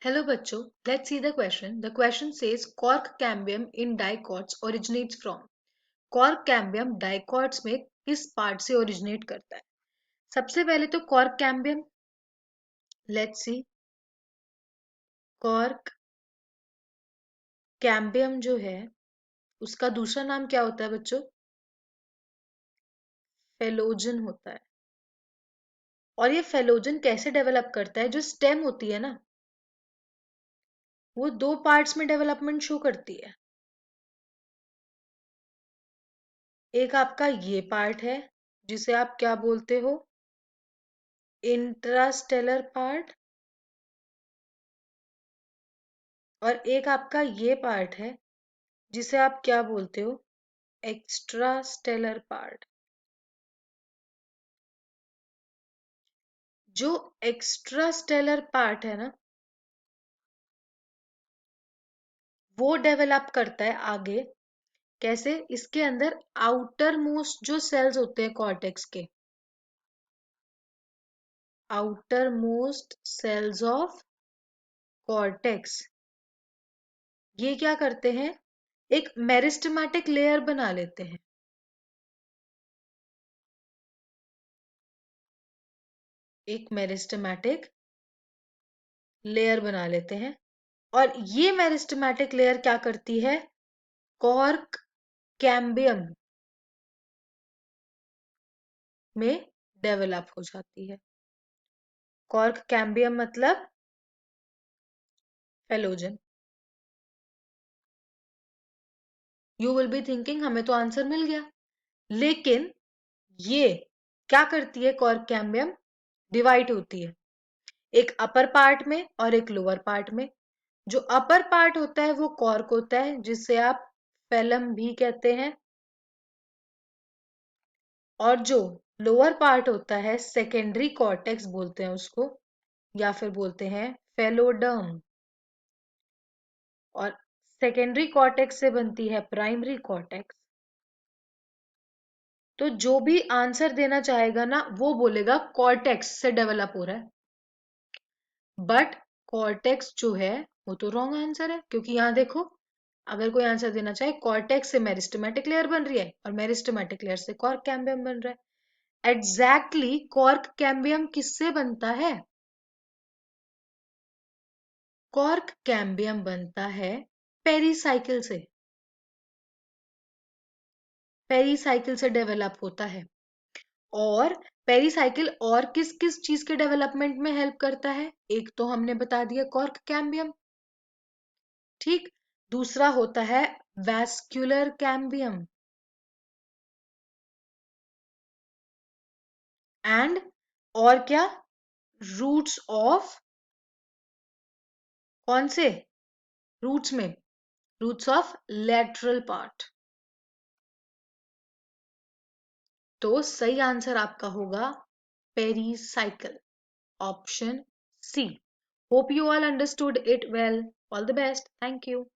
Hello बच्चों, let's see the question. The question says cork cambium in dicots originates from. Cork cambium dicots में किस part से originate करता है? सबसे पहले तो cork cambium, let's see. cork cambium जो है उसका दूसरा नाम क्या होता है बच्चों? फेलोजन होता है. और ये फेलोजन कैसे डेवलप करता है? जो स्टेम होती है ना, वो दो पार्ट्स में डेवलपमेंट शो करती है. एक आपका ये पार्ट है जिसे आप क्या बोलते हो? इंट्रास्टेलर पार्ट. और एक आपका ये पार्ट है जिसे आप क्या बोलते हो? Extra stellar part. जो एक्स्ट्रा स्टेलर पार्ट है ना, वो डेवलप करता है आगे. कैसे? इसके अंदर आउटर मोस्ट जो सेल्स होते हैं कॉर्टेक्स के, outermost cells of cortex, ये क्या करते हैं? एक मेरिस्टेमेटिक लेयर बना लेते हैं. एक मेरिस्टेमेटिक लेयर बना लेते हैं. और ये मेरिस्टेमेटिक लेयर क्या करती है? कॉर्क कैम्बियम में डेवलप हो जाती है. कॉर्क कैम्बियम मतलब phellogen. You will be thinking हमें तो आंसर मिल गया, लेकिन ये क्या करती है? कॉर्क कैम्बियम डिवाइड होती है एक अपर पार्ट में और एक लोअर पार्ट में. जो अपर पार्ट होता है वो कॉर्क होता है, जिसे आप फेलम भी कहते हैं. और जो लोअर पार्ट होता है सेकेंडरी कॉर्टेक्स बोलते हैं उसको, या फिर बोलते हैं फेलोडर्म. और सेकेंडरी कॉर्टेक्स से बनती है प्राइमरी कॉर्टेक्स. तो जो भी आंसर देना चाहेगा ना, वो बोलेगा कॉर्टेक्स से डेवलप हो रहा है. बट कॉर्टेक्स जो है वो तो रॉन्ग आंसर है, क्योंकि यहां देखो, अगर कोई आंसर देना चाहे, कॉर्टेक्स से मेरिस्टेमेटिक लेयर बन रही है और मेरिस्टेमेटिक लेयर से कॉर्क कैम्बियम बन रहा है. एग्जैक्टली कॉर्क कैम्बियम किससे बनता है? कॉर्क कैम्बियम बनता है पेरीसाइकिल से. पेरीसाइकिल से डेवलप होता है. और पेरीसाइकिल और किस किस चीज के डेवलपमेंट में हेल्प करता है? एक तो हमने बता दिया कॉर्क कैम्बियम, ठीक. दूसरा होता है वैस्कुलर कैम्बियम. एंड और क्या? रूट्स ऑफ, कौन से रूट्स में? Roots of lateral part. तो सही आंसर आपका होगा pericycle, option C. Hope you all understood it well. All the best. Thank you.